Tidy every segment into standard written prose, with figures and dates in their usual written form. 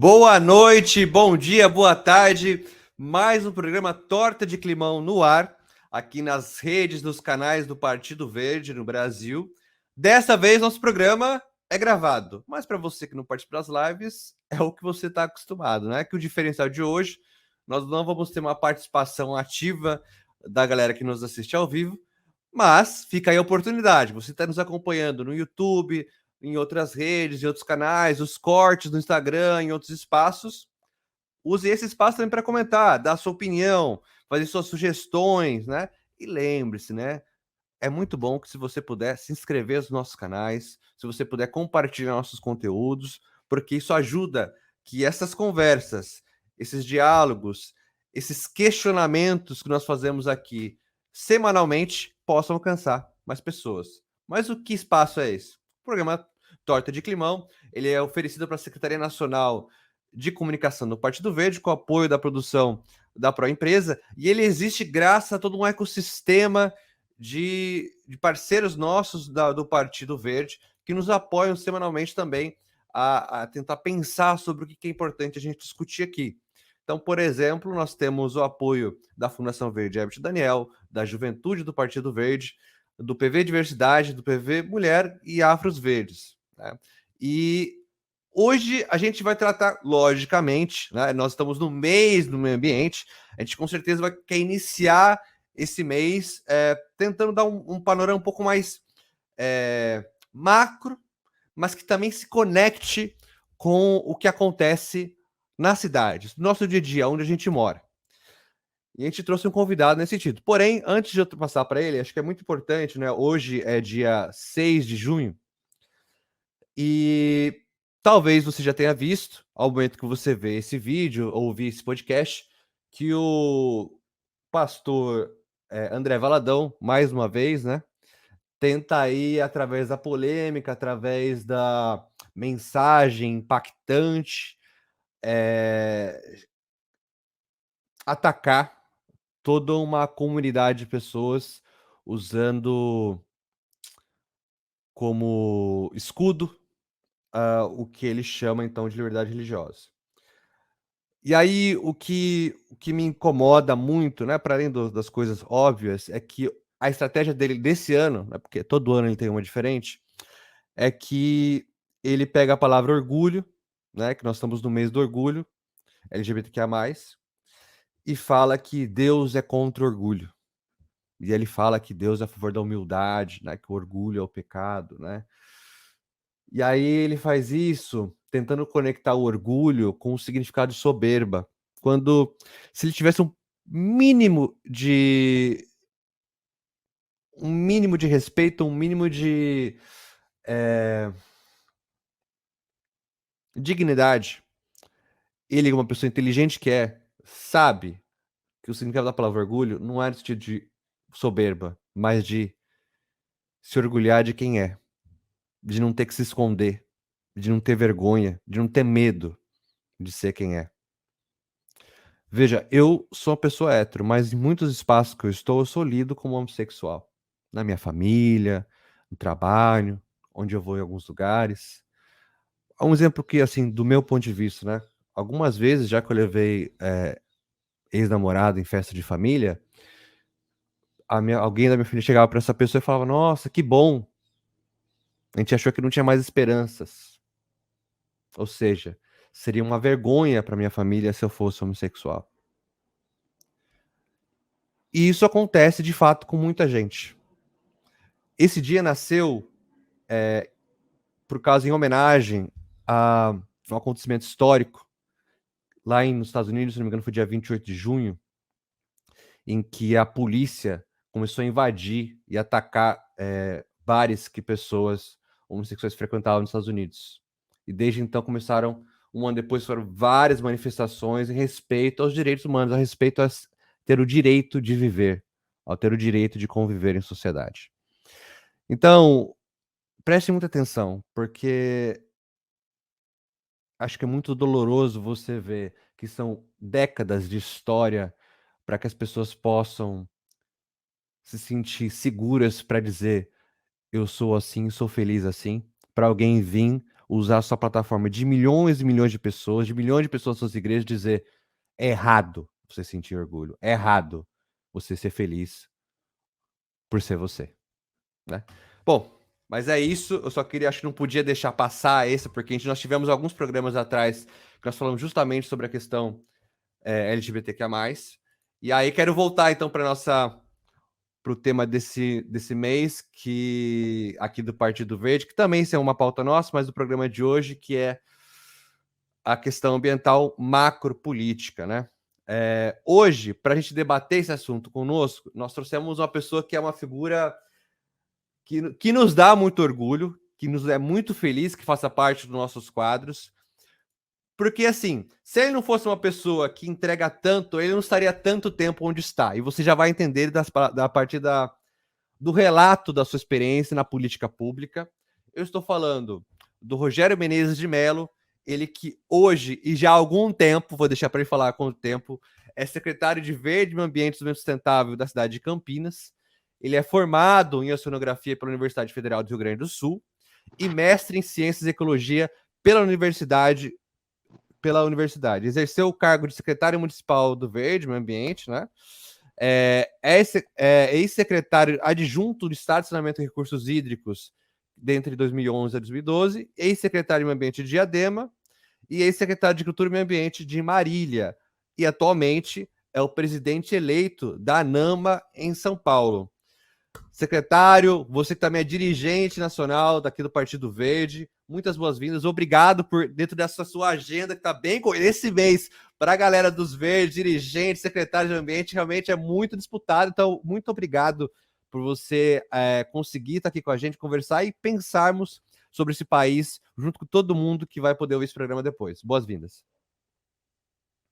Boa noite, bom dia, boa tarde. Mais um programa Torta de Climão no ar, aqui nas redes, nos canais do Partido Verde no Brasil. Dessa vez, nosso programa é gravado, mas para você que não participa das lives, é o que você está acostumado, né? Que o diferencial de hoje, nós não vamos ter uma participação ativa da galera que nos assiste ao vivo, mas fica aí a oportunidade. Você está nos acompanhando no YouTube, em outras redes, em outros canais, os cortes no Instagram, em outros espaços. Use esse espaço também para comentar, dar sua opinião, fazer suas sugestões, né? E lembre-se, né? É muito bom que se você puder se inscrever nos nossos canais, se você puder compartilhar nossos conteúdos, porque isso ajuda que essas conversas, esses diálogos, esses questionamentos que nós fazemos aqui semanalmente possam alcançar mais pessoas. Mas o que espaço é esse? O programa Torta de Climão, ele é oferecido para a Secretaria Nacional de Comunicação do Partido Verde, com apoio da produção da Proempresa, e ele existe graças a todo um ecossistema de parceiros nossos do Partido Verde que nos apoiam semanalmente também a tentar pensar sobre o que é importante a gente discutir aqui. Então, por exemplo, nós temos o apoio da Fundação Verde Herbert Daniel, da Juventude do Partido Verde, do PV Diversidade, do PV Mulher e Afros Verdes, né? E hoje a gente vai tratar, logicamente, né? Nós estamos no mês do meio ambiente, a gente com certeza quer iniciar esse mês tentando dar um panorama um pouco mais macro, mas que também se conecte com o que acontece nas cidades, no nosso dia a dia, onde a gente mora. E a gente trouxe um convidado nesse sentido. Porém, antes de eu passar para ele, acho que é muito importante, né? Hoje é dia 6 de junho, e talvez você já tenha visto, ao momento que você vê esse vídeo ou ouvir esse podcast, que o pastor André Valadão, mais uma vez, né, tenta aí, através da polêmica, através da mensagem impactante, atacar toda uma comunidade de pessoas usando como escudo o que ele chama, então, de liberdade religiosa. E aí, o que me incomoda muito, né, para além das coisas óbvias, é que a estratégia dele desse ano, né, porque todo ano ele tem uma diferente, é que ele pega a palavra orgulho, né, que nós estamos no mês do orgulho, LGBTQIA+, e fala que Deus é contra o orgulho. E ele fala que Deus é a favor da humildade, né, que o orgulho é o pecado, né? E aí ele faz isso tentando conectar o orgulho com o significado de soberba, quando se ele tivesse mínimo de um mínimo de respeito, um mínimo de dignidade, ele, uma pessoa inteligente que sabe que o significado da palavra orgulho não é no sentido de soberba, mas de se orgulhar de quem é, de não ter que se esconder, de não ter vergonha, de não ter medo de ser quem é. Veja, eu sou uma pessoa hétero, mas em muitos espaços que eu sou lido como homossexual. Na minha família, no trabalho, onde eu vou em alguns lugares. Um exemplo que, assim, do meu ponto de vista, né? Algumas vezes, já que eu levei ex-namorado em festa de família, alguém da minha família chegava para essa pessoa e falava: Nossa, que bom! A gente achou que não tinha mais esperanças. Ou seja, seria uma vergonha para minha família se eu fosse homossexual. E isso acontece de fato com muita gente. Esse dia nasceu por causa em homenagem a um acontecimento histórico lá nos Estados Unidos, se não me engano, foi dia 28 de junho, em que a polícia começou a invadir e atacar bares que pessoas homossexuais frequentavam nos Estados Unidos. E desde então começaram, um ano depois, foram várias manifestações em respeito aos direitos humanos, a respeito a ter o direito de viver, ao ter o direito de conviver em sociedade. Então, preste muita atenção, porque acho que é muito doloroso você ver que são décadas de história para que as pessoas possam se sentir seguras para dizer eu sou assim, sou feliz assim, para alguém vir usar a sua plataforma de milhões e milhões de pessoas, nas suas igrejas, dizer: é errado você sentir orgulho, é errado você ser feliz por ser você, né? Bom, mas é isso. Eu só queria, acho que não podia deixar passar esse, porque nós tivemos alguns programas atrás que nós falamos justamente sobre a questão LGBTQIA+. E aí quero voltar então para o tema desse mês, que aqui do Partido Verde, que também é uma pauta nossa, mas do programa de hoje, que é a questão ambiental macropolítica, né? Hoje, para a gente debater esse assunto conosco, nós trouxemos uma pessoa que é uma figura que nos dá muito orgulho, que nos é muito feliz que faça parte dos nossos quadros, porque, assim, se ele não fosse uma pessoa que entrega tanto, ele não estaria tanto tempo onde está. E você já vai entender a partir do relato da sua experiência na política pública. Eu estou falando do Rogério Menezes de Mello, ele que hoje, e já há algum tempo, vou deixar para ele falar com o tempo, é secretário de Verde, Meio Ambiente e Desenvolvimento Sustentável da cidade de Campinas. Ele é formado em oceanografia pela Universidade Federal do Rio Grande do Sul e mestre em Ciências e Ecologia pela Universidade. Exerceu o cargo de secretário municipal do Verde, Meio Ambiente, né? Ex-secretário adjunto do Estado de Saneamento e Recursos Hídricos entre 2011 a 2012, ex-secretário de Meio Ambiente de Diadema e ex-secretário de Cultura e Meio Ambiente de Marília. E atualmente é o presidente eleito da ANAMA em São Paulo. Secretário, você que também é dirigente nacional daqui do Partido Verde, muitas boas-vindas. Obrigado por, dentro dessa sua agenda, que está bem esse mês, para a galera dos Verdes, dirigentes, secretários de ambiente, realmente é muito disputado. Então, muito obrigado por você conseguir estar aqui com a gente, conversar e pensarmos sobre esse país, junto com todo mundo que vai poder ouvir esse programa depois. Boas-vindas.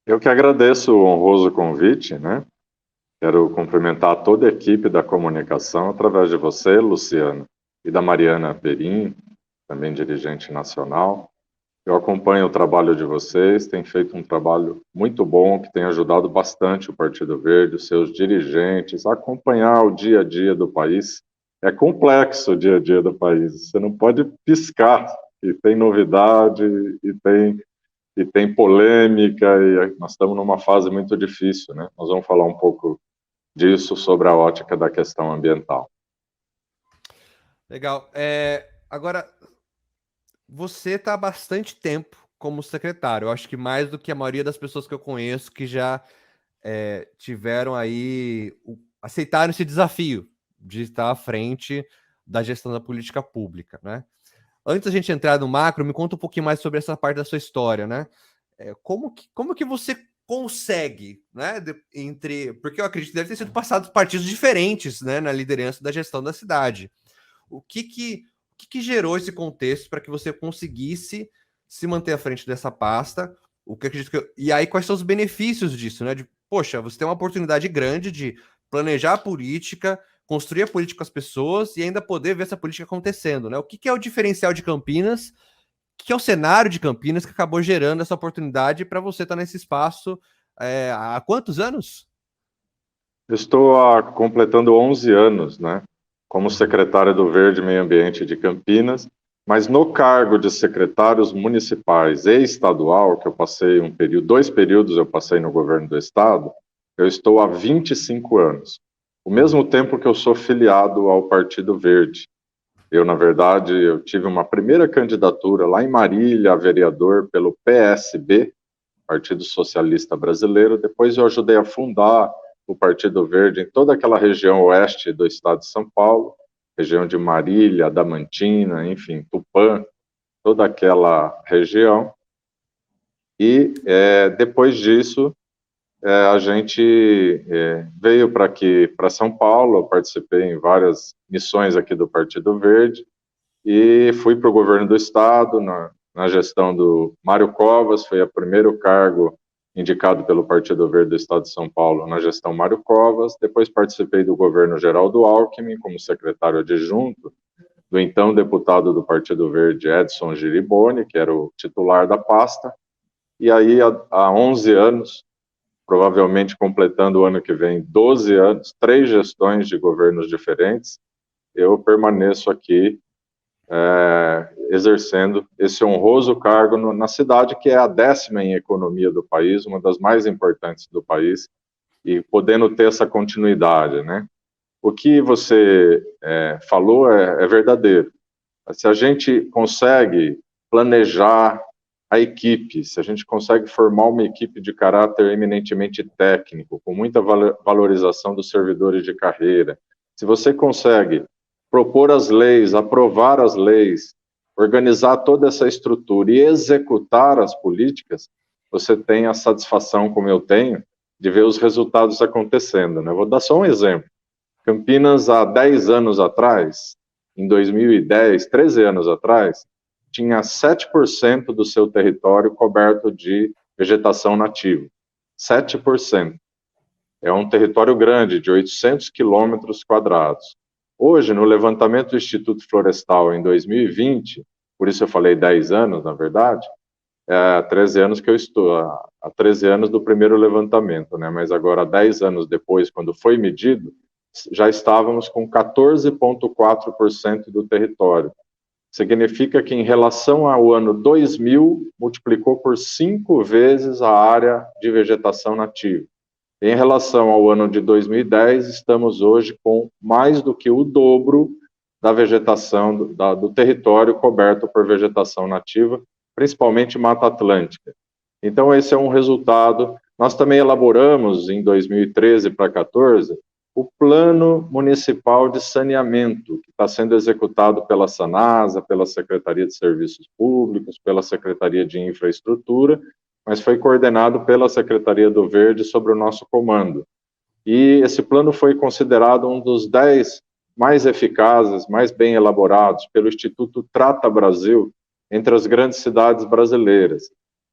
Eu que agradeço o honroso convite, né? Quero cumprimentar toda a equipe da comunicação através de você, Luciano, e da Mariana Perim, também dirigente nacional. Eu acompanho o trabalho de vocês, tem feito um trabalho muito bom, que tem ajudado bastante o Partido Verde, os seus dirigentes, a acompanhar o dia a dia do país. É complexo o dia a dia do país, você não pode piscar, e tem novidade, e tem polêmica, e nós estamos numa fase muito difícil, né? Nós vamos falar um pouco disso sobre a ótica da questão ambiental. Legal. Agora, você está há bastante tempo como secretário. Eu acho que mais do que a maioria das pessoas que eu conheço que já tiveram aí, aceitaram esse desafio de estar à frente da gestão da política pública, né? Antes da gente entrar no macro, me conta um pouquinho mais sobre essa parte da sua história, né? Como que você consegue, né? Porque eu acredito que deve ter sido passado partidos diferentes, né, na liderança da gestão da cidade. O que gerou esse contexto para que você conseguisse se manter à frente dessa pasta? E aí, quais são os benefícios disso, né? Poxa, você tem uma oportunidade grande de planejar a política, construir a política com as pessoas e ainda poder ver essa política acontecendo, né? O que é o diferencial de Campinas? O que é o cenário de Campinas que acabou gerando essa oportunidade para você estar nesse espaço há quantos anos? Estou completando 11 anos, né, como secretário do Verde e Meio Ambiente de Campinas, mas no cargo de secretários municipais e estadual, que eu passei 2 períodos eu passei no governo do estado, eu estou há 25 anos. O mesmo tempo que eu sou filiado ao Partido Verde. Eu, na verdade, eu tive uma primeira candidatura lá em Marília, a vereador, pelo PSB, Partido Socialista Brasileiro. Depois eu ajudei a fundar o Partido Verde em toda aquela região oeste do estado de São Paulo, região de Marília, Adamantina, enfim, Tupã, toda aquela região. E depois disso, a gente veio para São Paulo, eu participei em várias missões aqui do Partido Verde e fui para o governo do estado, na gestão do Mário Covas, foi o primeiro cargo indicado pelo Partido Verde do estado de São Paulo na gestão Mário Covas. Depois participei do governo Geraldo Alckmin como secretário adjunto do então deputado do Partido Verde Edson Giriboni, que era o titular da pasta. E aí, há 11 anos, provavelmente completando o ano que vem 12 anos, 3 gestões de governos diferentes, eu permaneço aqui exercendo esse honroso cargo na cidade que é a 10ª em economia do país, uma das mais importantes do país, e podendo ter essa continuidade, né? O que você falou é verdadeiro. Se a gente consegue planejar a equipe, se a gente consegue formar uma equipe de caráter eminentemente técnico, com muita valorização dos servidores de carreira, se você consegue propor as leis, aprovar as leis, organizar toda essa estrutura e executar as políticas, você tem a satisfação, como eu tenho, de ver os resultados acontecendo, né? Vou dar só um exemplo. Campinas, há 10 anos atrás, em 2010, 13 anos atrás, tinha 7% do seu território coberto de vegetação nativa. 7%. É um território grande, de 800 quilômetros quadrados. Hoje, no levantamento do Instituto Florestal em 2020, por isso eu falei 10 anos, na verdade, há 13 anos que eu estou, há 13 anos do primeiro levantamento, né? Mas agora, 10 anos depois, quando foi medido, já estávamos com 14,4% do território. Significa que, em relação ao ano 2000, multiplicou por 5 vezes a área de vegetação nativa. Em relação ao ano de 2010, estamos hoje com mais do que o dobro da vegetação, do território coberto por vegetação nativa, principalmente Mata Atlântica. Então, esse é um resultado. Nós também elaboramos, em 2013 para 2014, o Plano Municipal de Saneamento, que está sendo executado pela Sanasa, pela Secretaria de Serviços Públicos, pela Secretaria de Infraestrutura, mas foi coordenado pela Secretaria do Verde sob o nosso comando. E esse plano foi considerado um dos 10 mais eficazes, mais bem elaborados pelo Instituto Trata Brasil entre as grandes cidades brasileiras.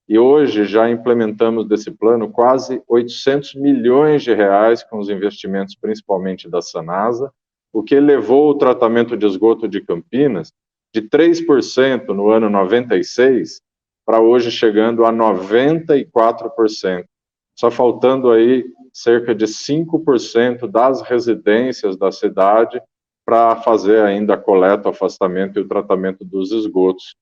E hoje já implementamos desse plano quase 800 milhões de reais com os investimentos principalmente da Sanasa, o que elevou o tratamento de esgoto de Campinas de 3% no ano 96 para hoje chegando a 94%. Só faltando aí cerca de 5% das residências da cidade para fazer ainda a coleta, o afastamento e o tratamento dos esgotos.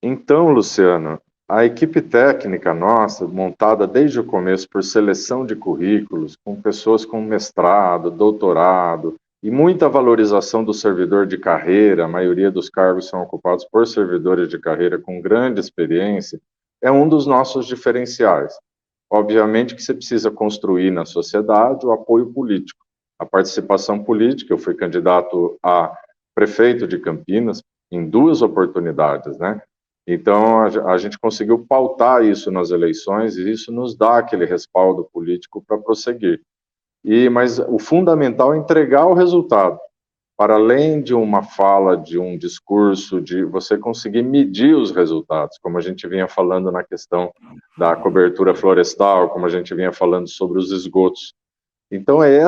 Então, Luciano, a equipe técnica nossa, montada desde o começo por seleção de currículos, com pessoas com mestrado, doutorado e muita valorização do servidor de carreira, a maioria dos cargos são ocupados por servidores de carreira com grande experiência, é um dos nossos diferenciais. Obviamente que você precisa construir na sociedade o apoio político, a participação política. Eu fui candidato a prefeito de Campinas em 2 oportunidades, né? Então, a gente conseguiu pautar isso nas eleições e isso nos dá aquele respaldo político para prosseguir. Mas o fundamental é entregar o resultado. Para além de uma fala, de um discurso, de você conseguir medir os resultados, como a gente vinha falando na questão da cobertura florestal, como a gente vinha falando sobre os esgotos. Então, é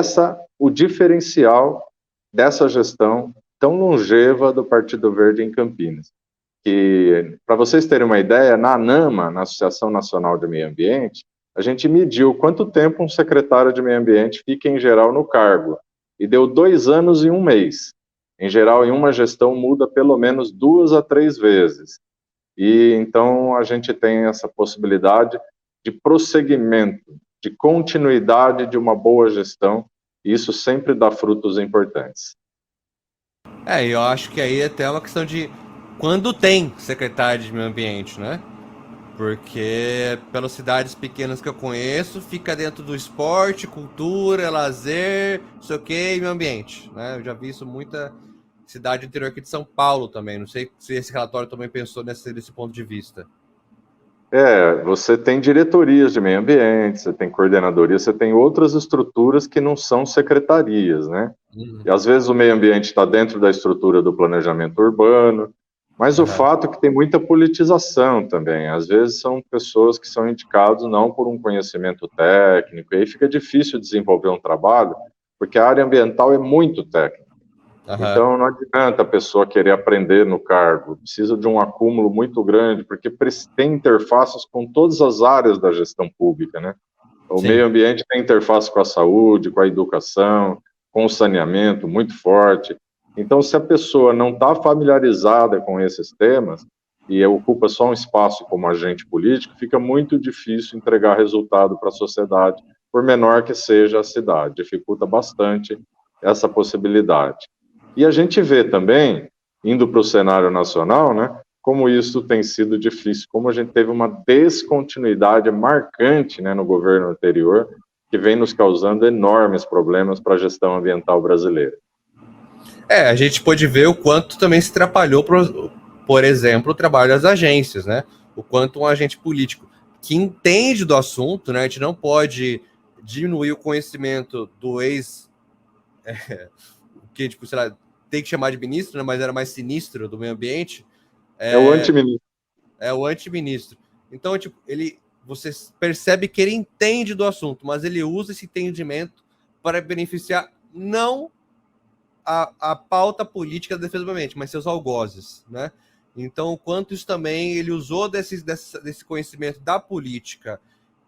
o diferencial dessa gestão tão longeva do Partido Verde em Campinas. Que, para vocês terem uma ideia, na ANAMA, na Associação Nacional de Meio Ambiente, a gente mediu quanto tempo um secretário de Meio Ambiente fica, em geral, no cargo, e deu 2 anos e 1 mês. Em geral, em uma gestão, muda pelo menos 2 a 3 vezes. E, então, a gente tem essa possibilidade de prosseguimento, de continuidade de uma boa gestão, e isso sempre dá frutos importantes. Eu acho que aí é até uma questão de quando tem secretário de meio ambiente, né? Porque pelas cidades pequenas que eu conheço, fica dentro do esporte, cultura, lazer, não sei o que, e meio ambiente, né? Eu já vi isso muita cidade interior aqui de São Paulo também. Não sei se esse relatório também pensou nesse ponto de vista. Você tem diretorias de meio ambiente, você tem coordenadoria, você tem outras estruturas que não são secretarias, né? E às vezes o meio ambiente está dentro da estrutura do planejamento urbano, mas o fato é que tem muita politização também. Às vezes são pessoas que são indicadas não por um conhecimento técnico, e aí fica difícil desenvolver um trabalho, porque a área ambiental é muito técnica. Então não adianta a pessoa querer aprender no cargo, precisa de um acúmulo muito grande, porque tem interfaces com todas as áreas da gestão pública, né? O meio ambiente tem interface com a saúde, com a educação, com o saneamento muito forte. Então, se a pessoa não está familiarizada com esses temas e ocupa só um espaço como agente político, fica muito difícil entregar resultado para a sociedade, por menor que seja a cidade. Dificulta bastante essa possibilidade. E a gente vê também, indo para o cenário nacional, né, como isso tem sido difícil, como a gente teve uma descontinuidade marcante, né, no governo anterior, que vem nos causando enormes problemas para a gestão ambiental brasileira. A gente pôde ver o quanto também se atrapalhou, por exemplo, o trabalho das agências, né? O quanto um agente político que entende do assunto, né? A gente não pode diminuir o conhecimento do que, tipo, sei lá, tem que chamar de ministro, né? Mas era mais sinistro do meio ambiente. É o antiministro. É o antiministro. Então, tipo, você percebe que ele entende do assunto, mas ele usa esse entendimento para beneficiar não a pauta política da defesa do meio ambiente, mas seus algozes, né? Então, o quanto isso também ele usou desse conhecimento da política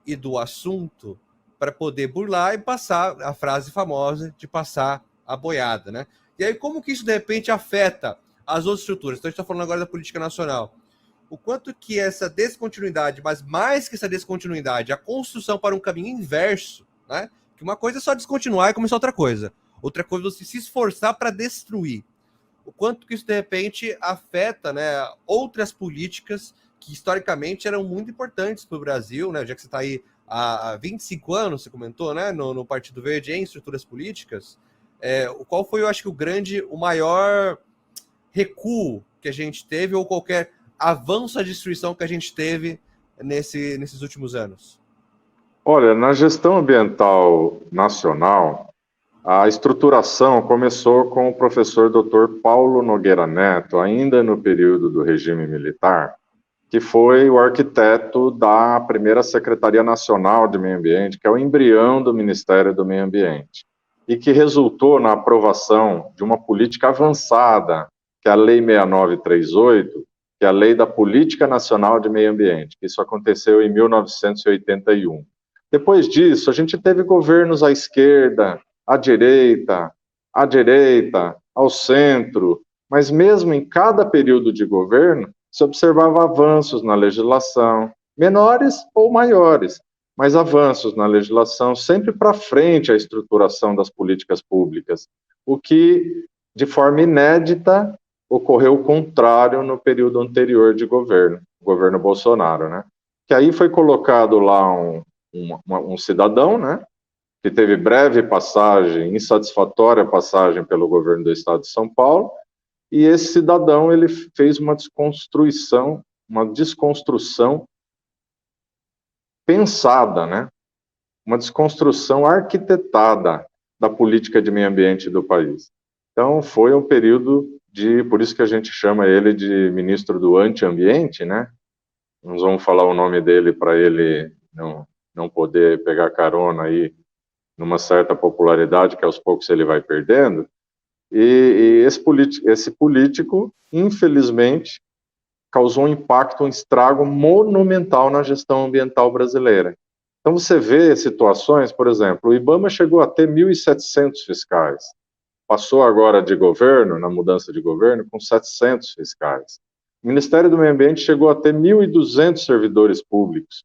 e do assunto para poder burlar e passar a frase famosa de passar a boiada, né? E aí, como que isso, de repente, afeta as outras estruturas? Então, a gente está falando agora da política nacional. O quanto que essa descontinuidade, mas mais que essa descontinuidade, a construção para um caminho inverso, né? Que uma coisa é só descontinuar e começar outra coisa. Outra coisa é você se esforçar para destruir. O quanto que isso, de repente, afeta, né, outras políticas que, historicamente, eram muito importantes para o Brasil, né? Já que você está aí há 25 anos, você comentou, né, no Partido Verde, em estruturas políticas. Qual foi, eu acho que, o maior recuo que a gente teve, ou qualquer avanço à destruição que a gente teve nesses últimos anos? Olha, na gestão ambiental nacional, a estruturação começou com o professor Dr. Paulo Nogueira Neto, ainda no período do regime militar, que foi o arquiteto da primeira Secretaria Nacional de Meio Ambiente, que é o embrião do Ministério do Meio Ambiente, e que resultou na aprovação de uma política avançada, que é a Lei 6938, que é a Lei da Política Nacional de Meio Ambiente, que isso aconteceu em 1981. Depois disso, a gente teve governos à esquerda, à direita, ao centro, mas mesmo em cada período de governo, se observava avanços na legislação, menores ou maiores, mas avanços na legislação, sempre para frente a estruturação das políticas públicas, o que, de forma inédita, ocorreu o contrário no período anterior de governo, o governo Bolsonaro, né? Que aí foi colocado lá um cidadão, né? Que teve breve passagem, insatisfatória passagem pelo governo do estado de São Paulo, e esse cidadão ele fez uma desconstrução pensada, né? Uma desconstrução arquitetada da política de meio ambiente do país. Então foi um período por isso que a gente chama ele de ministro do anti-ambiente, né? Nós vamos falar o nome dele para ele não poder pegar carona aí numa certa popularidade que aos poucos ele vai perdendo, e esse político, infelizmente, causou um impacto, um estrago monumental na gestão ambiental brasileira. Então você vê situações, por exemplo, o IBAMA chegou a ter 1.700 fiscais, passou agora de governo, na mudança de governo, com 700 fiscais. O Ministério do Meio Ambiente chegou a ter 1.200 servidores públicos,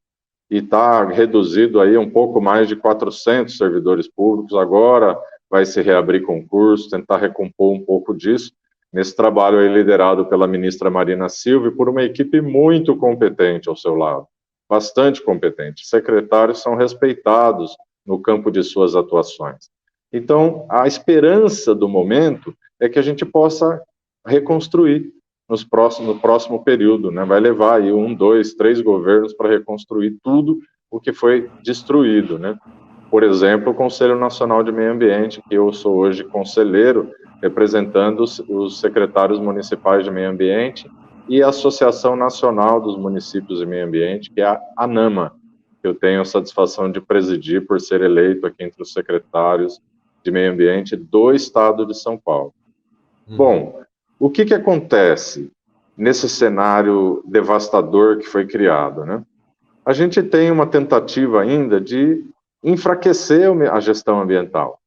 e está reduzido aí um pouco mais de 400 servidores públicos, agora vai se reabrir concurso, tentar recompor um pouco disso, nesse trabalho aí liderado pela ministra Marina Silva e por uma equipe muito competente ao seu lado, bastante competente. Secretários são respeitados no campo de suas atuações. Então, a esperança do momento é que a gente possa reconstruir no próximo período, né? Vai levar aí 1, 2, 3 governos para reconstruir tudo o que foi destruído, né? Por exemplo, o Conselho Nacional de Meio Ambiente, que eu sou hoje conselheiro, representando os secretários municipais de meio ambiente, e a Associação Nacional dos Municípios de Meio Ambiente, que é a ANAMA, que eu tenho a satisfação de presidir por ser eleito aqui entre os secretários de meio ambiente do estado de São Paulo. Bom, o que acontece nesse cenário devastador que foi criado, né? A gente tem uma tentativa ainda de enfraquecer a gestão ambiental.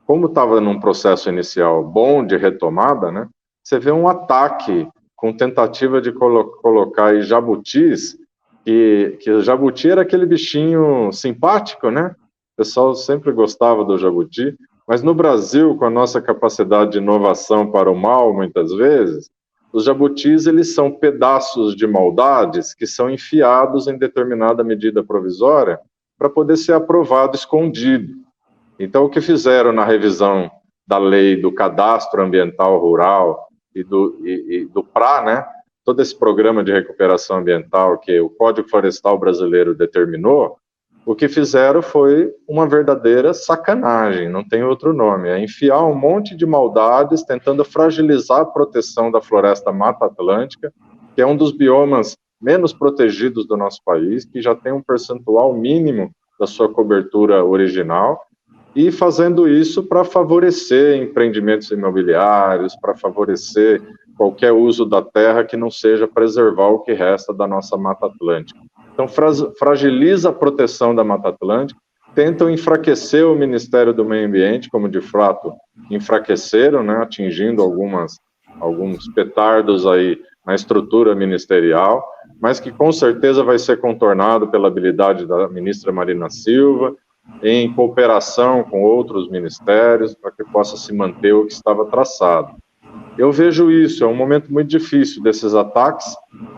como estava num processo inicial bom de retomada, né, você vê um ataque com tentativa de colocar aí jabutis, que o jabuti era aquele bichinho simpático, né? O pessoal sempre gostava do jabuti, mas no Brasil, com a nossa capacidade de inovação para o mal, muitas vezes, os jabutis, eles são pedaços de maldades que são enfiados em determinada medida provisória para poder ser aprovado escondido. Então, o que fizeram na revisão da lei do cadastro ambiental rural e do PRA, né? Todo esse programa de recuperação ambiental que o Código Florestal brasileiro determinou, o que fizeram foi uma verdadeira sacanagem, não tem outro nome, é enfiar um monte de maldades tentando fragilizar a proteção da floresta Mata Atlântica, que é um dos biomas menos protegidos do nosso país, que já tem um percentual mínimo da sua cobertura original, e fazendo isso para favorecer empreendimentos imobiliários, para favorecer qualquer uso da terra que não seja preservar o que resta da nossa Mata Atlântica. Então, fragiliza a proteção da Mata Atlântica, tentam enfraquecer o Ministério do Meio Ambiente, como de fato enfraqueceram, né, atingindo alguns petardos aí na estrutura ministerial, mas que com certeza vai ser contornado pela habilidade da ministra Marina Silva, em cooperação com outros ministérios, para que possa se manter o que estava traçado. Eu vejo isso, é um momento muito difícil desses ataques,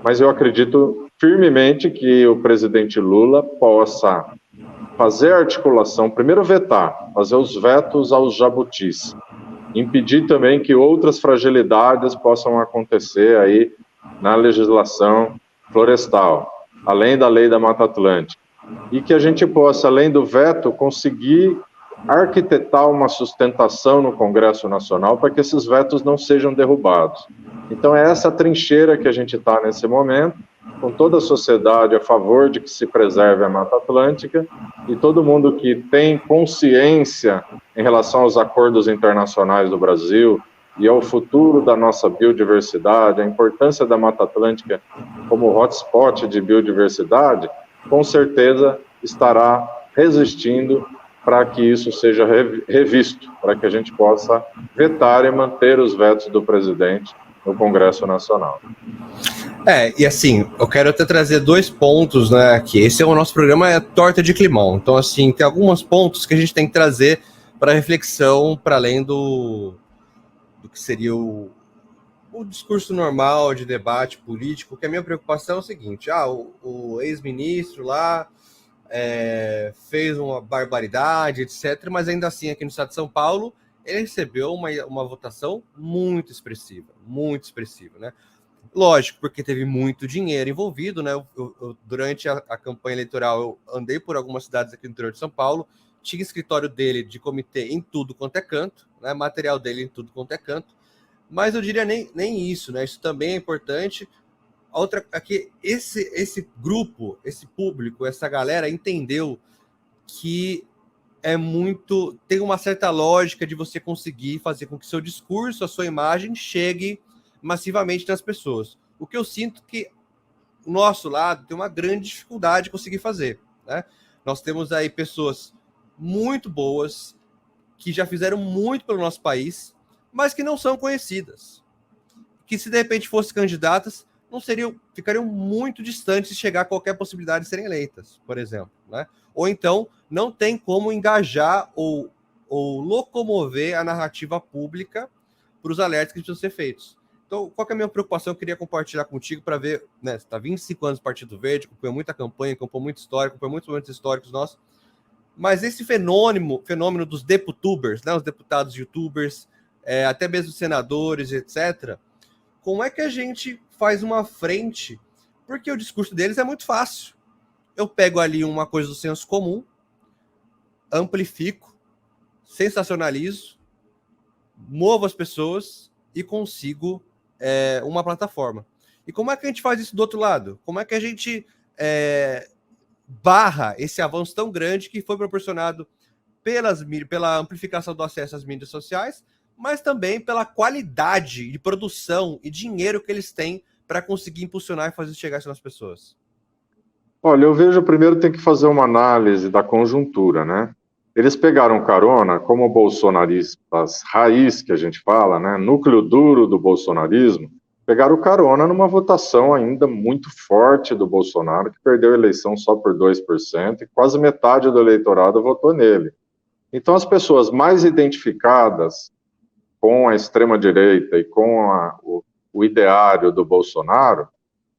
mas eu acredito firmemente que o presidente Lula possa fazer a articulação, primeiro vetar, fazer os vetos aos jabutis, impedir também que outras fragilidades possam acontecer aí na legislação florestal, além da lei da Mata Atlântica, e que a gente possa, além do veto, conseguir arquitetar uma sustentação no Congresso Nacional para que esses vetos não sejam derrubados. Então é essa trincheira que a gente está nesse momento, com toda a sociedade a favor de que se preserve a Mata Atlântica e todo mundo que tem consciência em relação aos acordos internacionais do Brasil e ao futuro da nossa biodiversidade, a importância da Mata Atlântica como hotspot de biodiversidade, com certeza estará resistindo para que isso seja revisto, para que a gente possa vetar e manter os vetos do presidente no Congresso Nacional. E assim, eu quero até trazer 2 pontos, né, que esse é o nosso programa, é Torta de Climão. Então, assim, tem alguns pontos que a gente tem que trazer para reflexão, para além do que seria o discurso normal de debate político, que a minha preocupação é o seguinte, o ex-ministro lá fez uma barbaridade, etc., mas ainda assim, aqui no estado de São Paulo, ele recebeu uma votação muito expressiva, né? Lógico, porque teve muito dinheiro envolvido, né? Durante a campanha eleitoral, eu andei por algumas cidades aqui no interior de São Paulo, tinha escritório dele de comitê em tudo quanto é canto, né? Material dele em tudo quanto é canto, mas eu diria nem isso, né? Isso também é importante. A outra aqui, esse grupo, esse público, essa galera entendeu que tem uma certa lógica de você conseguir fazer com que seu discurso, a sua imagem chegue massivamente nas pessoas. O que eu sinto que o nosso lado tem uma grande dificuldade de conseguir fazer, né? Nós temos aí pessoas muito boas que já fizeram muito pelo nosso país, mas que não são conhecidas. Que se de repente fossem candidatas, ficariam muito distantes de chegar a qualquer possibilidade de serem eleitas, por exemplo, né? Ou então não tem como engajar ou locomover a narrativa pública para os alertas que precisam ser feitos. Então, qual que é a minha preocupação? Eu queria compartilhar contigo para ver, né? Você está 25 anos no Partido Verde, acompanhou muita campanha, acompanhou muito histórico, acompanhou muitos momentos históricos nossos, mas esse fenômeno dos deputubers, né? Os deputados youtubers, até mesmo senadores, etc., como é que a gente faz uma frente? Porque o discurso deles é muito fácil. Eu pego ali uma coisa do senso comum, amplifico, sensacionalizo, movo as pessoas e consigo uma plataforma. E como é que a gente faz isso do outro lado? Como é que a gente barra esse avanço tão grande que foi proporcionado pela amplificação do acesso às mídias sociais, mas também pela qualidade de produção e dinheiro que eles têm para conseguir impulsionar e fazer chegar isso nas pessoas? Olha, eu vejo primeiro tem que fazer uma análise da conjuntura, né? Eles pegaram carona, como bolsonaristas raiz, que a gente fala, né, núcleo duro do bolsonarismo, pegaram carona numa votação ainda muito forte do Bolsonaro, que perdeu a eleição só por 2%, e quase metade do eleitorado votou nele. Então, as pessoas mais identificadas com a extrema-direita e com o ideário do Bolsonaro,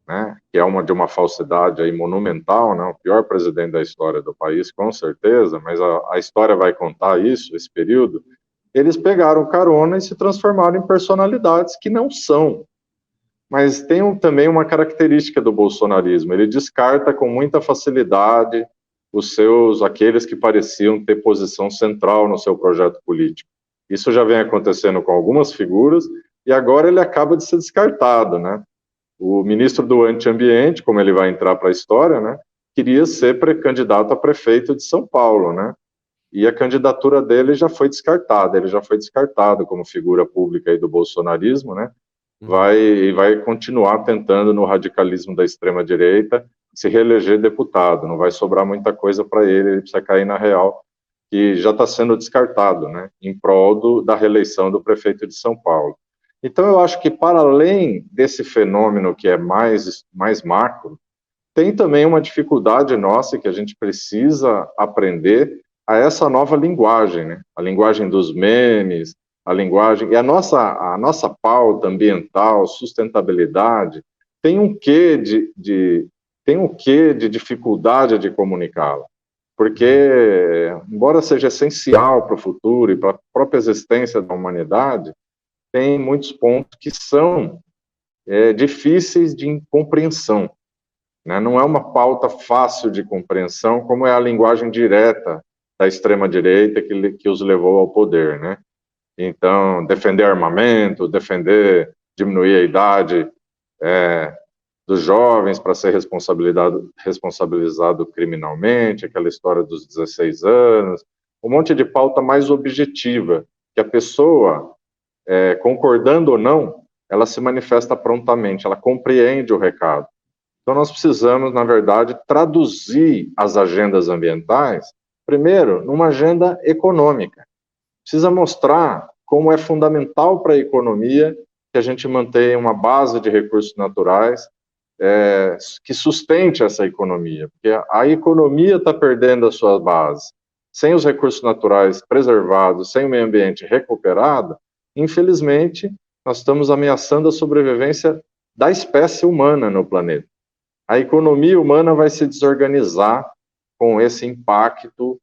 né, que é de uma falsidade aí monumental, né, o pior presidente da história do país, com certeza, mas a história vai contar isso, esse período, eles pegaram carona e se transformaram em personalidades que não são. Mas tem também uma característica do bolsonarismo, ele descarta com muita facilidade aqueles que pareciam ter posição central no seu projeto político. Isso já vem acontecendo com algumas figuras, e agora ele acaba de ser descartado, né? O ministro do Antiambiente, como ele vai entrar para a história, né, queria ser pré-candidato a prefeito de São Paulo, né? E a candidatura dele já foi descartada, ele já foi descartado como figura pública aí do bolsonarismo, né? Vai continuar tentando, no radicalismo da extrema-direita, se reeleger deputado. Não vai sobrar muita coisa para ele precisa cair na real, que já está sendo descartado, né, em prol da reeleição do prefeito de São Paulo. Então, eu acho que, para além desse fenômeno que é mais macro, tem também uma dificuldade nossa que a gente precisa aprender a essa nova linguagem, né? A linguagem dos memes, a linguagem... E a nossa pauta ambiental, sustentabilidade, tem um quê de dificuldade de comunicá-la. Porque, embora seja essencial para o futuro e para a própria existência da humanidade, tem muitos pontos que são difíceis de compreensão, né? Não é uma pauta fácil de compreensão, como é a linguagem direta da extrema-direita que os levou ao poder, né? Então, defender armamento, diminuir a idade dos jovens para ser responsabilizado criminalmente, aquela história dos 16 anos, um monte de pauta mais objetiva, que a pessoa, concordando ou não, ela se manifesta prontamente, ela compreende o recado. Então, nós precisamos, na verdade, traduzir as agendas ambientais, primeiro, numa agenda econômica. Precisa mostrar como é fundamental para a economia que a gente mantenha uma base de recursos naturais que sustente essa economia, porque a economia está perdendo a sua base. Sem os recursos naturais preservados, sem o meio ambiente recuperado, infelizmente, nós estamos ameaçando a sobrevivência da espécie humana no planeta. A economia humana vai se desorganizar com esse impacto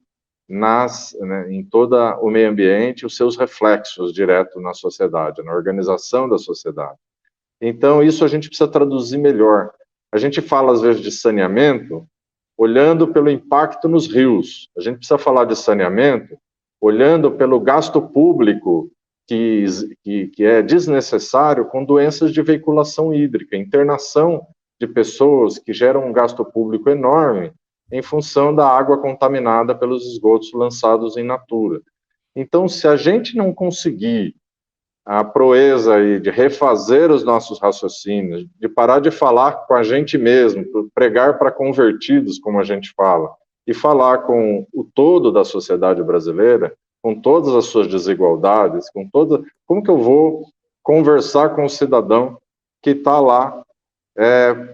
em todo o meio ambiente, os seus reflexos direto na sociedade, na organização da sociedade. Então, isso a gente precisa traduzir melhor. A gente fala, às vezes, de saneamento, olhando pelo impacto nos rios. A gente precisa falar de saneamento, olhando pelo gasto público que é desnecessário com doenças de veiculação hídrica, internação de pessoas que geram um gasto público enorme em função da água contaminada pelos esgotos lançados em natura. Então, se a gente não conseguir a proeza aí de refazer os nossos raciocínios, de parar de falar com a gente mesmo, pregar para convertidos, como a gente fala, e falar com o todo da sociedade brasileira, com todas as suas desigualdades, como que eu vou conversar com o cidadão que está lá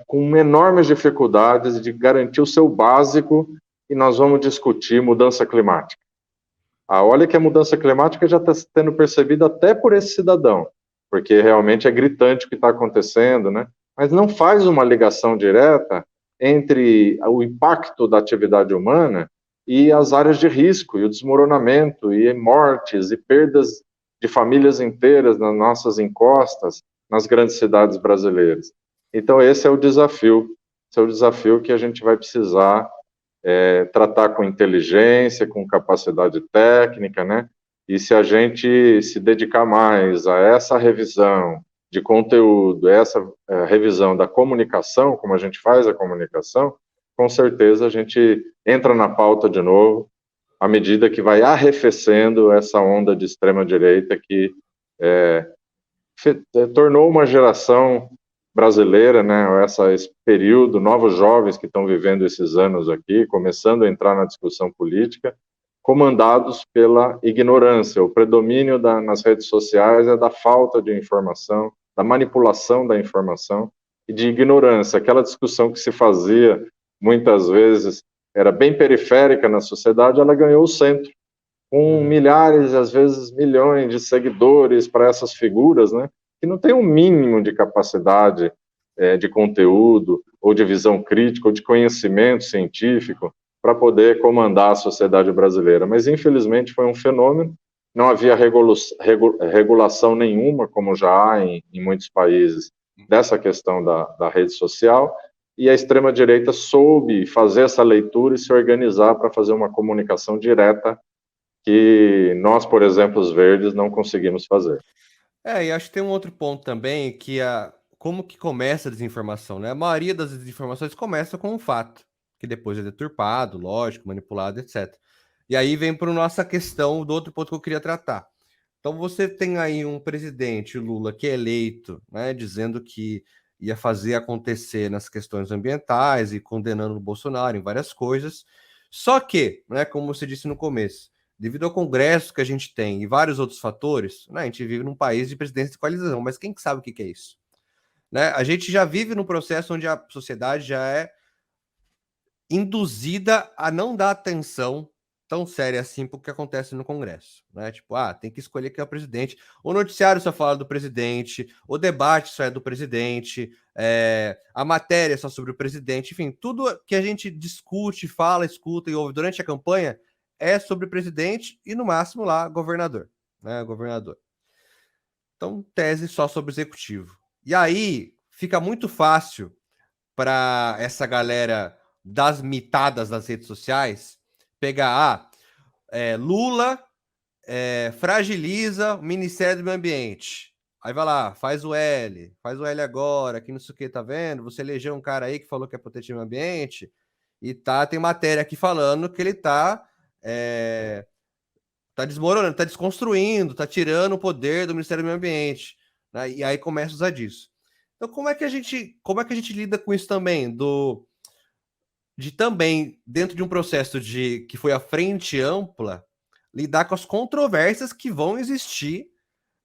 com enormes dificuldades de garantir o seu básico, e nós vamos discutir mudança climática. Olha que a mudança climática já está sendo percebida até por esse cidadão, porque realmente é gritante o que está acontecendo, né? Mas não faz uma ligação direta entre o impacto da atividade humana e as áreas de risco, e o desmoronamento, e mortes, e perdas de famílias inteiras nas nossas encostas, nas grandes cidades brasileiras. Então, esse é o desafio que a gente vai precisar tratar com inteligência, com capacidade técnica, né? E se a gente se dedicar mais a essa revisão de conteúdo, essa revisão da comunicação, como a gente faz a comunicação, com certeza a gente entra na pauta de novo, à medida que vai arrefecendo essa onda de extrema-direita que tornou uma geração brasileira, né, esse período, novos jovens que estão vivendo esses anos aqui, começando a entrar na discussão política, comandados pela ignorância. O predomínio nas redes sociais é da falta de informação, da manipulação da informação e de ignorância. Aquela discussão que se fazia, muitas vezes, era bem periférica na sociedade, ela ganhou o centro, com milhares, às vezes milhões de seguidores para essas figuras, né, que não têm um mínimo de capacidade de conteúdo, ou de visão crítica, ou de conhecimento científico, para poder comandar a sociedade brasileira. Mas, infelizmente, foi um fenômeno, não havia regulação nenhuma, como já há em muitos países, dessa questão da rede social, e a extrema-direita soube fazer essa leitura e se organizar para fazer uma comunicação direta que nós, por exemplo, os verdes, não conseguimos fazer. E acho que tem um outro ponto também, que como que começa a desinformação, né? A maioria das desinformações começa com um fato, que depois é deturpado, lógico, manipulado, etc. E aí vem para a nossa questão do outro ponto que eu queria tratar. Então você tem aí um presidente, o Lula, que é eleito, né, dizendo que ia fazer acontecer nas questões ambientais e condenando o Bolsonaro em várias coisas. Só que, né, como você disse no começo, devido ao Congresso que a gente tem e vários outros fatores, né, a gente vive num país de presidência de coalizão, mas quem que sabe o que é isso? Né? A gente já vive num processo onde a sociedade já é induzida a não dar atenção tão séria assim para o que acontece no Congresso, né? Tipo, tem que escolher quem é o presidente. O noticiário só fala do presidente, o debate só é do presidente, a matéria é só sobre o presidente, enfim, tudo que a gente discute, fala, escuta e ouve durante a campanha é sobre o presidente e, no máximo, lá, governador, né? Governador. Então, tese só sobre o executivo. E aí fica muito fácil para essa galera das mitadas das redes sociais pegar, Lula fragiliza o Ministério do Meio Ambiente. Aí vai lá, faz o L agora, que não sei o que, tá vendo? Você elegeu um cara aí que falou que é proteger o meio ambiente e tem matéria aqui falando que ele tá desmoronando, tá desconstruindo, tá tirando o poder do Ministério do Meio Ambiente, né? E aí começa a usar disso. Então, como é que a gente lida com isso também? De também, dentro de um processo que foi a frente ampla, lidar com as controvérsias que vão existir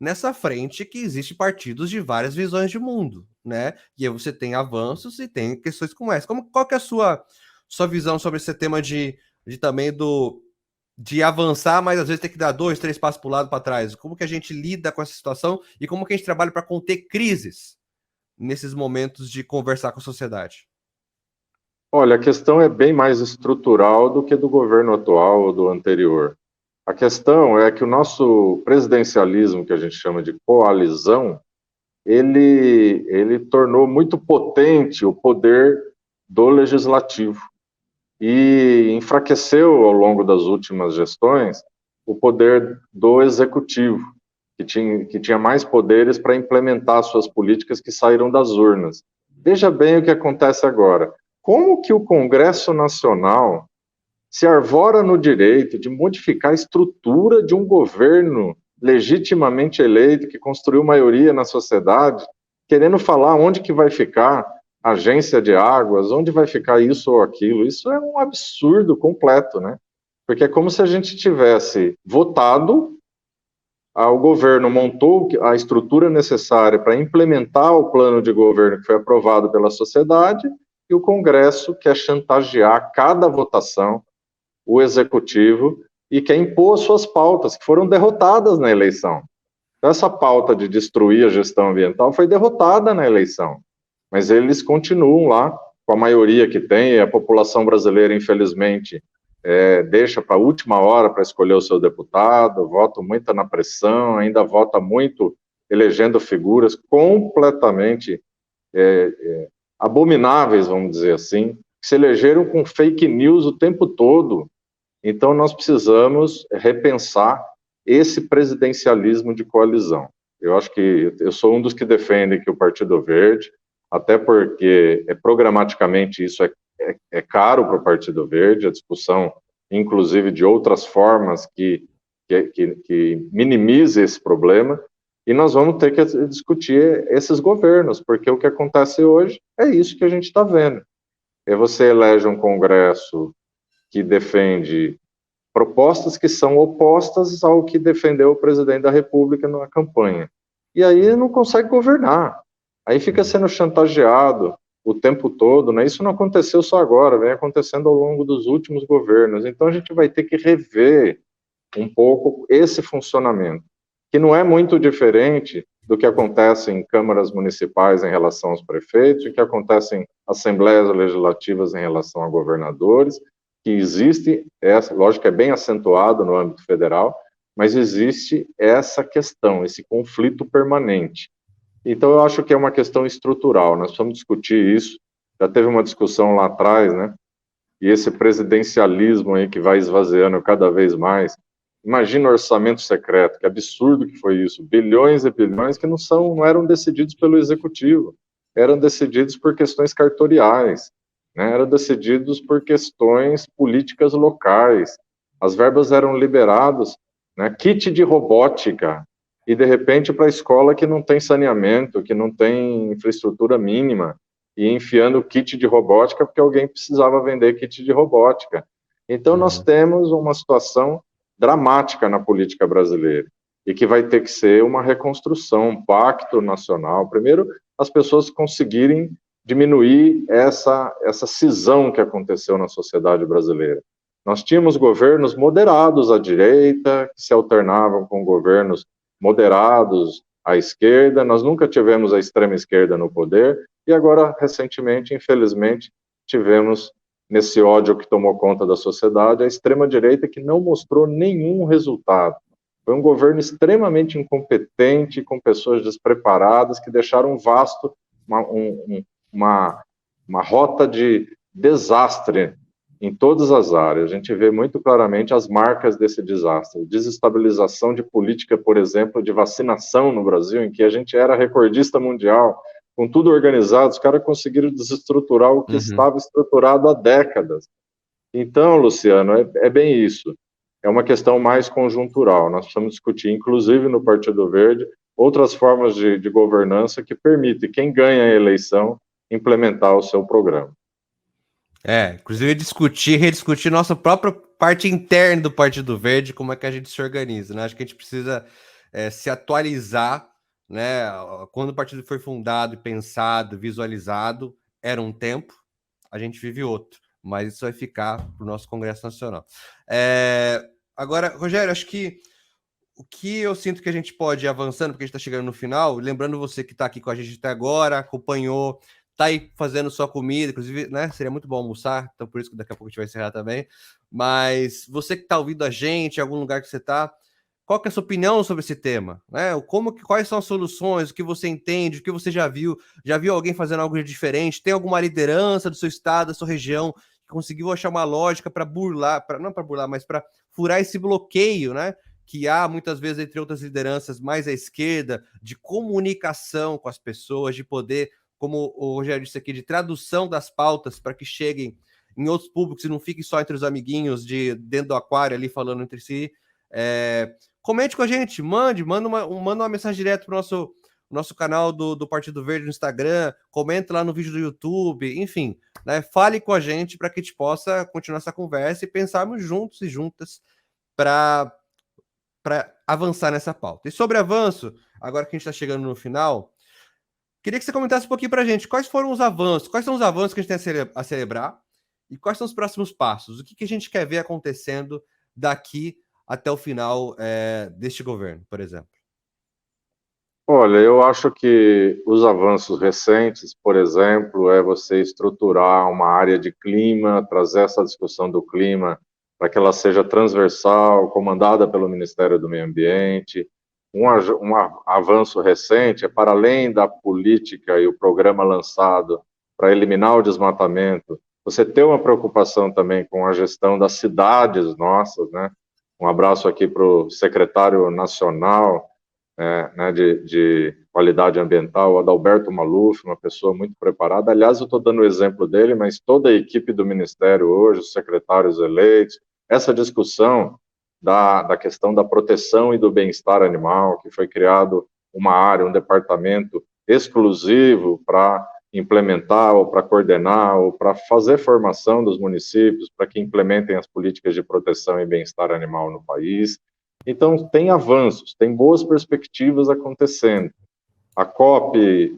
nessa frente, que existe partidos de várias visões de mundo, né? E aí você tem avanços e tem questões como essa. Qual que é a sua visão sobre esse tema de também de avançar, mas às vezes tem que dar 2, 3 passos para o lado, para trás? Como que a gente lida com essa situação e como que a gente trabalha para conter crises nesses momentos de conversar com a sociedade? Olha, a questão é bem mais estrutural do que do governo atual ou do anterior. A questão é que o nosso presidencialismo, que a gente chama de coalizão, ele tornou muito potente o poder do legislativo e enfraqueceu ao longo das últimas gestões o poder do executivo, que tinha mais poderes para implementar suas políticas que saíram das urnas. Veja bem o que acontece agora. Como que o Congresso Nacional se arvora no direito de modificar a estrutura de um governo legitimamente eleito, que construiu maioria na sociedade, querendo falar onde que vai ficar a agência de águas, onde vai ficar isso ou aquilo? Isso é um absurdo completo, né? Porque é como se a gente tivesse votado, o governo montou a estrutura necessária para implementar o plano de governo que foi aprovado pela sociedade, e o Congresso quer chantagear cada votação, o executivo, e quer impor suas pautas, que foram derrotadas na eleição. Então, essa pauta de destruir a gestão ambiental foi derrotada na eleição, mas eles continuam lá, com a maioria que tem, e a população brasileira, infelizmente, deixa para a última hora para escolher o seu deputado, vota muito na pressão, ainda vota muito elegendo figuras completamente abomináveis, vamos dizer assim, que se elegeram com fake news o tempo todo. Então, nós precisamos repensar esse presidencialismo de coalizão. Eu acho que eu sou um dos que defendem que o Partido Verde, até porque programaticamente isso é caro para o Partido Verde, a discussão, inclusive, de outras formas que minimize esse problema, e nós vamos ter que discutir esses governos, porque o que acontece hoje é isso que a gente está vendo. Você elege um Congresso que defende propostas que são opostas ao que defendeu o presidente da República na campanha. E aí não consegue governar. Aí fica sendo chantageado o tempo todo, né? Isso não aconteceu só agora, vem acontecendo ao longo dos últimos governos. Então a gente vai ter que rever um pouco esse funcionamento, que não é muito diferente do que acontece em câmaras municipais em relação aos prefeitos, e que acontece em assembleias legislativas em relação a governadores, que existe, lógico que é bem acentuado no âmbito federal, mas existe essa questão, esse conflito permanente. Então eu acho que é uma questão estrutural, nós precisamos discutir isso, já teve uma discussão lá atrás, né, e esse presidencialismo aí que vai esvaziando cada vez mais. Imagina o orçamento secreto, que absurdo que foi isso, bilhões e bilhões que não eram decididos pelo executivo, eram decididos por questões cartoriais, né? Eram decididos por questões políticas locais. As verbas eram liberadas, né? Kit de robótica, e de repente para a escola que não tem saneamento, que não tem infraestrutura mínima, e enfiando kit de robótica porque alguém precisava vender kit de robótica. Então nós temos uma situação dramática na política brasileira, e que vai ter que ser uma reconstrução, um pacto nacional. Primeiro, as pessoas conseguirem diminuir essa cisão que aconteceu na sociedade brasileira. Nós tínhamos governos moderados à direita, que se alternavam com governos moderados à esquerda, nós nunca tivemos a extrema esquerda no poder, e agora, recentemente, infelizmente, tivemos, nesse ódio que tomou conta da sociedade, a extrema-direita que não mostrou nenhum resultado. Foi um governo extremamente incompetente, com pessoas despreparadas, que deixaram uma rota de desastre em todas as áreas. A gente vê muito claramente as marcas desse desastre. Desestabilização de política, por exemplo, de vacinação no Brasil, em que a gente era recordista mundial, com tudo organizado, os caras conseguiram desestruturar o que estava estruturado há décadas. Então, Luciano, é bem isso. É uma questão mais conjuntural. Nós precisamos discutir, inclusive no Partido Verde, outras formas de governança que permitem quem ganha a eleição implementar o seu programa. Inclusive discutir, rediscutir nossa própria parte interna do Partido Verde, como é que a gente se organiza, né? Acho que a gente precisa se atualizar, né? Quando o partido foi fundado, pensado, visualizado, era um tempo, a gente vive outro, mas isso vai ficar para o nosso Congresso Nacional. Agora, Rogério, acho que o que eu sinto que a gente pode ir avançando, porque a gente está chegando no final, lembrando você que está aqui com a gente até agora, acompanhou, tá aí fazendo sua comida, inclusive, né? Seria muito bom almoçar, então por isso que daqui a pouco a gente vai encerrar também. Mas você que está ouvindo a gente, em algum lugar que você está, qual que é a sua opinião sobre esse tema? Né? Quais são as soluções, o que você entende, o que você já viu alguém fazendo algo de diferente? Tem alguma liderança do seu estado, da sua região, que conseguiu achar uma lógica para burlar, não para burlar, mas para furar esse bloqueio, né? Que há muitas vezes entre outras lideranças mais à esquerda, de comunicação com as pessoas, de poder, como o Rogério disse aqui, de tradução das pautas para que cheguem em outros públicos e não fiquem só entre os amiguinhos dentro do aquário ali falando entre si. Comente com a gente, manda uma mensagem direto para o nosso canal do Partido Verde no Instagram, comenta lá no vídeo do YouTube, enfim, né, fale com a gente para que a gente possa continuar essa conversa e pensarmos juntos e juntas para avançar nessa pauta. E sobre avanço, agora que a gente está chegando no final, queria que você comentasse um pouquinho para a gente quais são os avanços que a gente tem a celebrar e quais são os próximos passos, o que a gente quer ver acontecendo daqui até o final deste governo, por exemplo. Olha, eu acho que os avanços recentes, por exemplo, é você estruturar uma área de clima, trazer essa discussão do clima para que ela seja transversal, comandada pelo Ministério do Meio Ambiente. Um avanço recente é, para além da política e o programa lançado para eliminar o desmatamento, você ter uma preocupação também com a gestão das cidades nossas, né? Um abraço aqui para o secretário nacional né, de qualidade ambiental, Adalberto Maluf, uma pessoa muito preparada. Aliás, eu estou dando o exemplo dele, mas toda a equipe do Ministério hoje, os secretários eleitos, essa discussão da questão da proteção e do bem-estar animal, que foi criado uma área, um departamento exclusivo para implementar, ou para coordenar, ou para fazer formação dos municípios, para que implementem as políticas de proteção e bem-estar animal no país. Então, tem avanços, tem boas perspectivas acontecendo. A COP,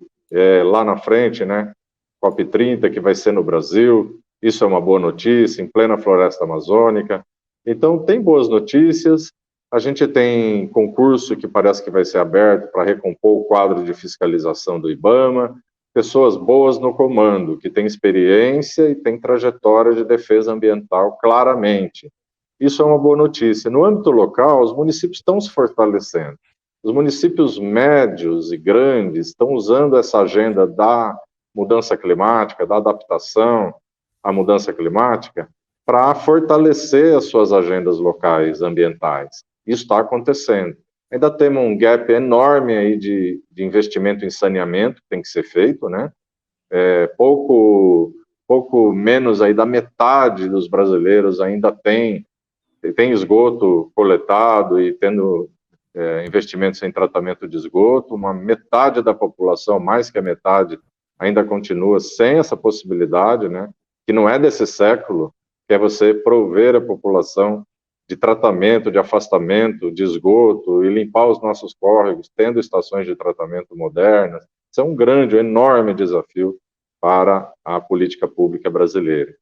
lá na frente, né, COP 30, que vai ser no Brasil, isso é uma boa notícia, em plena floresta amazônica. Então, tem boas notícias. A gente tem concurso que parece que vai ser aberto para recompor o quadro de fiscalização do IBAMA, pessoas boas no comando, que têm experiência e têm trajetória de defesa ambiental claramente. Isso é uma boa notícia. No âmbito local, os municípios estão se fortalecendo. Os municípios médios e grandes estão usando essa agenda da mudança climática, da adaptação à mudança climática, para fortalecer as suas agendas locais ambientais. Isso está acontecendo. Ainda temos um gap enorme aí de investimento em saneamento que tem que ser feito, né? Pouco menos aí da metade dos brasileiros ainda tem esgoto coletado e tendo investimentos em tratamento de esgoto. Uma metade da população, mais que a metade, ainda continua sem essa possibilidade, né? Que não é desse século, que é você prover a população de tratamento, de afastamento, de esgoto e limpar os nossos córregos, tendo estações de tratamento modernas. Isso é um grande, um enorme desafio para a política pública brasileira.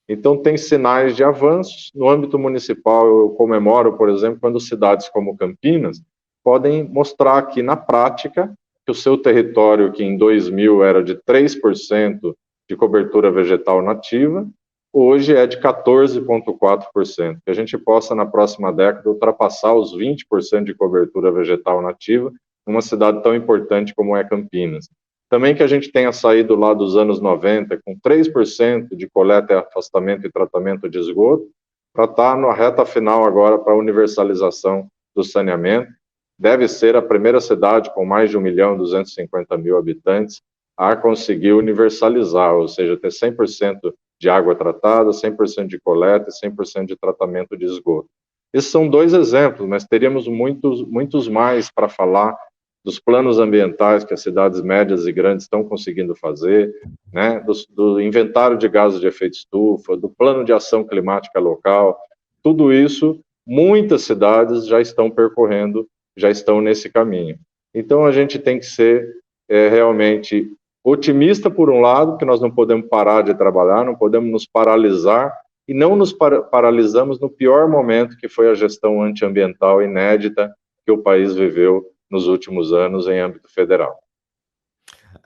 Então, tem sinais de avanços. No âmbito municipal, eu comemoro, por exemplo, quando cidades como Campinas podem mostrar aqui na prática que o seu território, que em 2000 era de 3% de cobertura vegetal nativa, hoje é de 14,4%. Que a gente possa, na próxima década, ultrapassar os 20% de cobertura vegetal nativa numa cidade tão importante como é Campinas. Também que a gente tenha saído lá dos anos 90 com 3% de coleta, afastamento e tratamento de esgoto, para estar na reta final agora para a universalização do saneamento. Deve ser a primeira cidade com mais de 1.250.000 habitantes a conseguir universalizar, ou seja, ter 100% de água tratada, 100% de coleta e 100% de tratamento de esgoto. Esses são dois exemplos, mas teríamos muitos mais para falar dos planos ambientais que as cidades médias e grandes estão conseguindo fazer, né, do inventário de gases de efeito estufa, do plano de ação climática local. Tudo isso, muitas cidades já estão percorrendo, já estão nesse caminho. Então, a gente tem que ser realmente otimista, por um lado, porque nós não podemos parar de trabalhar, não podemos nos paralisar, e não nos paralisamos no pior momento, que foi a gestão antiambiental inédita que o país viveu nos últimos anos em âmbito federal.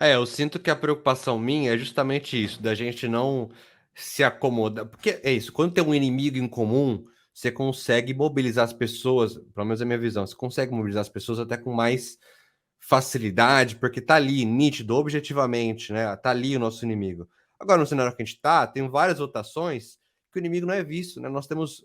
Eu sinto que a preocupação minha é justamente isso, da gente não se acomodar, porque é isso, quando tem um inimigo em comum, você consegue mobilizar as pessoas, pelo menos é a minha visão, você consegue mobilizar as pessoas até com mais facilidade, porque tá ali, nítido, objetivamente, né? Tá ali o nosso inimigo. Agora, no cenário que a gente tá, tem várias votações que o inimigo não é visto, né? Nós temos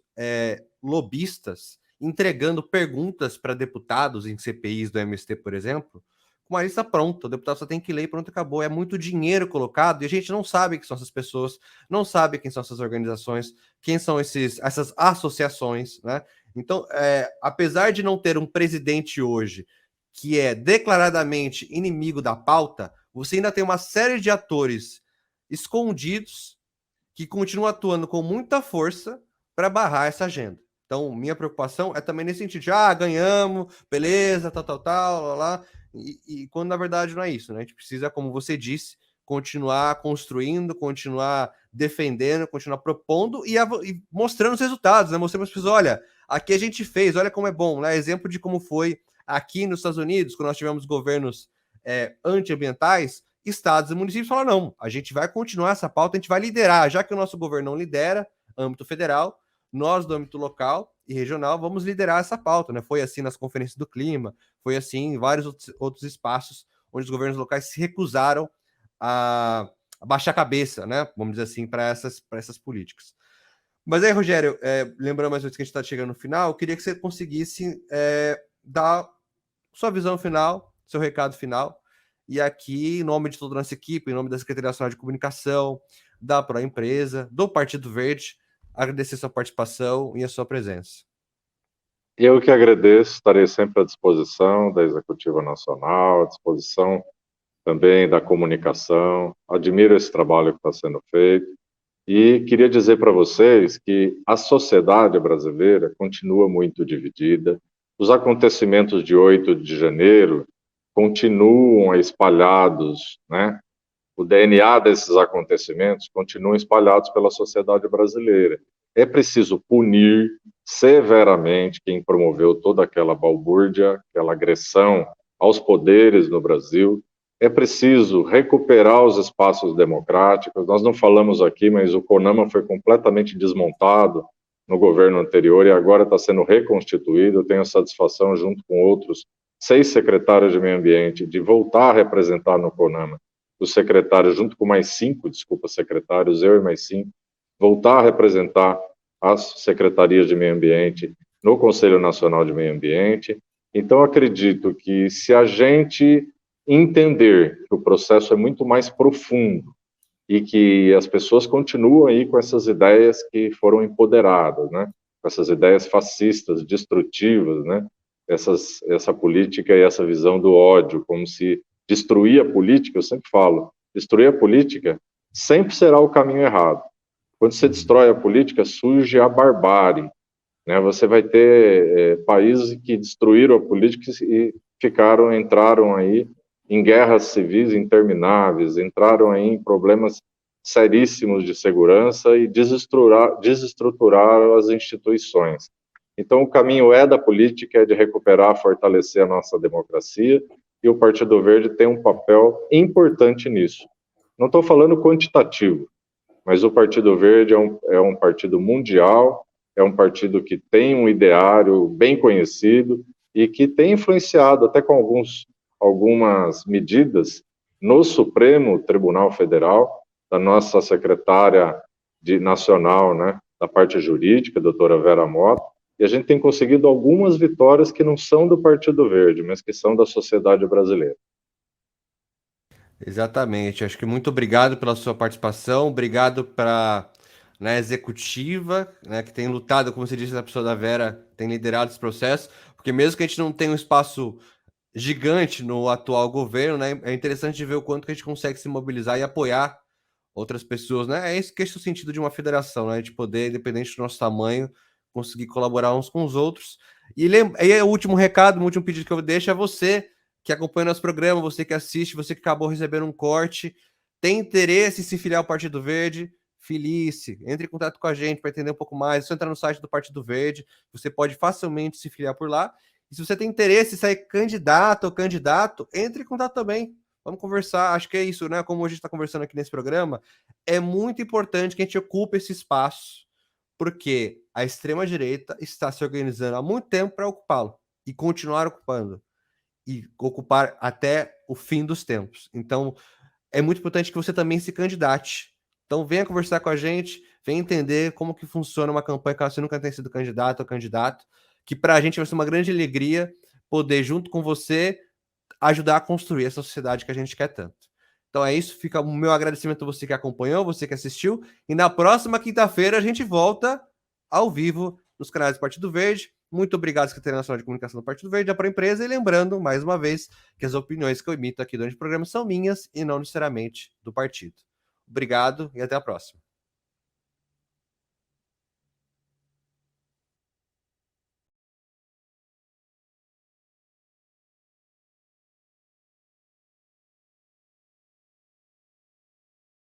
lobistas entregando perguntas para deputados em CPIs do MST, por exemplo, com uma lista pronta. O deputado só tem que ler e pronto, acabou. É muito dinheiro colocado e a gente não sabe quem são essas pessoas, não sabe quem são essas organizações, quem são essas associações, né? Então, apesar de não ter um presidente hoje que é declaradamente inimigo da pauta, você ainda tem uma série de atores escondidos que continuam atuando com muita força para barrar essa agenda. Então, minha preocupação é também nesse sentido de, ganhamos, beleza, tal, lá, lá. E quando na verdade não é isso, né? A gente precisa, como você disse, continuar construindo, continuar defendendo, continuar propondo e mostrando os resultados, né? Mostrando para as pessoas, olha, aqui a gente fez, olha como é bom, né? Exemplo de como foi aqui nos Estados Unidos, quando nós tivemos governos antiambientais, estados e municípios falaram, não, a gente vai continuar essa pauta, a gente vai liderar, já que o nosso governo não lidera âmbito federal, nós do âmbito local e regional vamos liderar essa pauta, né? Foi assim nas conferências do clima, foi assim em vários outros espaços onde os governos locais se recusaram a baixar a cabeça, né? Vamos dizer assim, para essas políticas. Mas aí, Rogério, lembrando mais uma vez que a gente está chegando no final, eu queria que você conseguisse dar sua visão final, seu recado final. E aqui, em nome de toda a nossa equipe, em nome da Secretaria Nacional de Comunicação, da Proempresa, do Partido Verde, agradecer sua participação e a sua presença. Eu que agradeço, estarei sempre à disposição da Executiva Nacional, à disposição também da comunicação. Admiro esse trabalho que está sendo feito. E queria dizer para vocês que a sociedade brasileira continua muito dividida. Os acontecimentos de 8 de janeiro continuam espalhados, né? O DNA desses acontecimentos continuam espalhados pela sociedade brasileira. É preciso punir severamente quem promoveu toda aquela balbúrdia, aquela agressão aos poderes no Brasil. É preciso recuperar os espaços democráticos. Nós não falamos aqui, mas o CONAMA foi completamente desmontado no governo anterior e agora está sendo reconstituído. Eu tenho a satisfação, junto com outros 6 secretários de meio ambiente, de voltar a representar no CONAMA os secretários, junto com mais 5, secretários, eu e mais 5, voltar a representar as secretarias de meio ambiente no Conselho Nacional de Meio Ambiente. Então, acredito que se a gente entender que o processo é muito mais profundo e que as pessoas continuam aí com essas ideias que foram empoderadas, né? Com essas ideias fascistas, destrutivas, né? Essa política e essa visão do ódio, como se destruir a política, eu sempre falo, destruir a política sempre será o caminho errado. Quando você destrói a política, surge a barbárie, né? Você vai ter países que destruíram a política e entraram aí em guerras civis intermináveis, entraram aí em problemas seríssimos de segurança e desestruturaram as instituições. Então, o caminho é da política, é de recuperar, fortalecer a nossa democracia, e o Partido Verde tem um papel importante nisso. Não estou falando quantitativo, mas o Partido Verde é um partido mundial, é um partido que tem um ideário bem conhecido e que tem influenciado até com algumas medidas no Supremo Tribunal Federal, da nossa secretária nacional, né, da parte jurídica, doutora Vera Mota, e a gente tem conseguido algumas vitórias que não são do Partido Verde, mas que são da sociedade brasileira. Exatamente. Acho que muito obrigado pela sua participação, obrigado para na executiva, né, que tem lutado, como você disse, a pessoa da Vera tem liderado esse processo, porque mesmo que a gente não tenha um espaço gigante no atual governo, né, é interessante ver o quanto que a gente consegue se mobilizar e apoiar outras pessoas, né? É isso que é o sentido de uma federação, né? De poder, independente do nosso tamanho, conseguir colaborar uns com os outros. E aí, o último recado, o último pedido que eu deixo é você que acompanha nosso programa, você que assiste, você que acabou recebendo um corte, tem interesse em se filiar ao Partido Verde, filie-se, entre em contato com a gente para entender um pouco mais. É só entrar no site do Partido Verde, você pode facilmente se filiar por lá. E se você tem interesse em sair candidato ou candidato, entre em contato também. Vamos conversar, acho que é isso, né? Como a gente está conversando aqui nesse programa, é muito importante que a gente ocupe esse espaço, porque a extrema-direita está se organizando há muito tempo para ocupá-lo e continuar ocupando e ocupar até o fim dos tempos. Então, é muito importante que você também se candidate. Então, venha conversar com a gente, venha entender como que funciona uma campanha caso você nunca tenha sido candidato ou candidato, que para a gente vai ser uma grande alegria poder, junto com você, ajudar a construir essa sociedade que a gente quer tanto. Então é isso, fica o meu agradecimento a você que acompanhou, você que assistiu, e na próxima quinta-feira a gente volta ao vivo nos canais do Partido Verde. Muito obrigado, Secretaria Nacional de Comunicação do Partido Verde, para a empresa, e lembrando, mais uma vez, que as opiniões que eu emito aqui durante o programa são minhas e não necessariamente do partido. Obrigado e até a próxima.